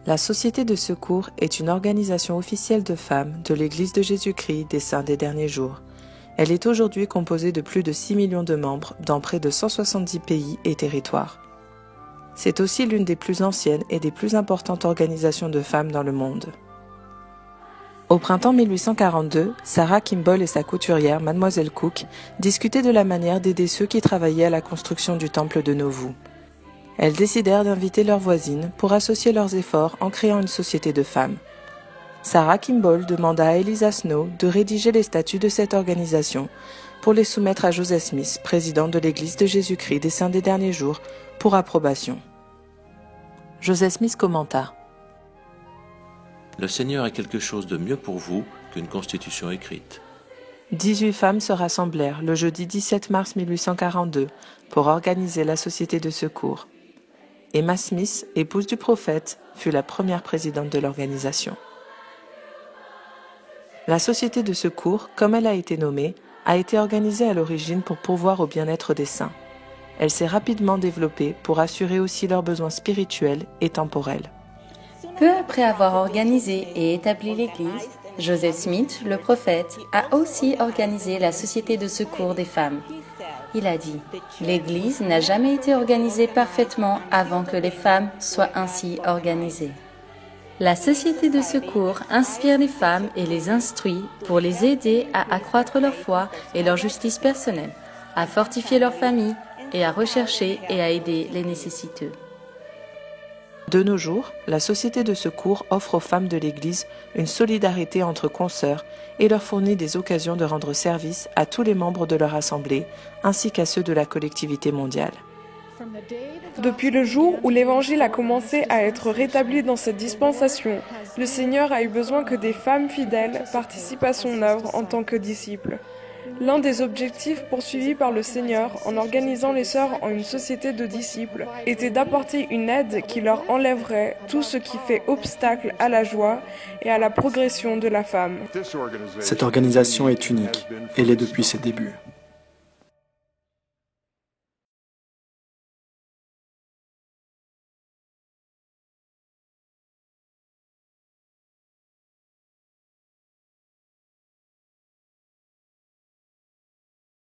La Société de secours est une organisation officielle de femmes de l'Église de Jésus-Christ des Saints des Derniers Jours. Elle est aujourd'hui composée de plus de 6 millions de membres dans près de 170 pays et territoires. C'est aussi l'une des plus anciennes et des plus importantes organisations de femmes dans le monde. Au printemps 1842, Sarah Kimball et sa couturière, Mademoiselle Cook, discutaient de la manière d'aider ceux qui travaillaient à la construction du temple de Nauvoo. Elles décidèrent d'inviter leurs voisines pour associer leurs efforts en créant une société de femmes. Sarah Kimball demanda à Eliza Snow de rédiger les statuts de cette organisation pour les soumettre à Joseph Smith, président de l'Église de Jésus-Christ des Saints des Derniers Jours, pour approbation. Joseph Smith commenta: Le Seigneur a quelque chose de mieux pour vous qu'une constitution écrite. 18 femmes se rassemblèrent le jeudi 17 mars 1842 pour organiser la Société de secours. Emma Smith, épouse du prophète, fut la première présidente de l'organisation. La Société de secours, comme elle a été nommée, a été organisée à l'origine pour pourvoir au bien-être des saints. Elle s'est rapidement développée pour assurer aussi leurs besoins spirituels et temporels. Peu après avoir organisé et établi l'Église, Joseph Smith, le prophète, a aussi organisé la Société de secours des femmes. Il a dit: « L'Église n'a jamais été organisée parfaitement avant que les femmes soient ainsi organisées. » La Société de secours inspire les femmes et les instruit pour les aider à accroître leur foi et leur justice personnelle, à fortifier leur famille et à rechercher et à aider les nécessiteux. De nos jours, la Société de secours offre aux femmes de l'Église une solidarité entre consoeurs et leur fournit des occasions de rendre service à tous les membres de leur assemblée ainsi qu'à ceux de la collectivité mondiale. Depuis le jour où l'Évangile a commencé à être rétabli dans cette dispensation, le Seigneur a eu besoin que des femmes fidèles participent à son œuvre en tant que disciples. L'un des objectifs poursuivis par le Seigneur en organisant les sœurs en une société de disciples était d'apporter une aide qui leur enlèverait tout ce qui fait obstacle à la joie et à la progression de la femme. Cette organisation est unique et l'est depuis ses débuts.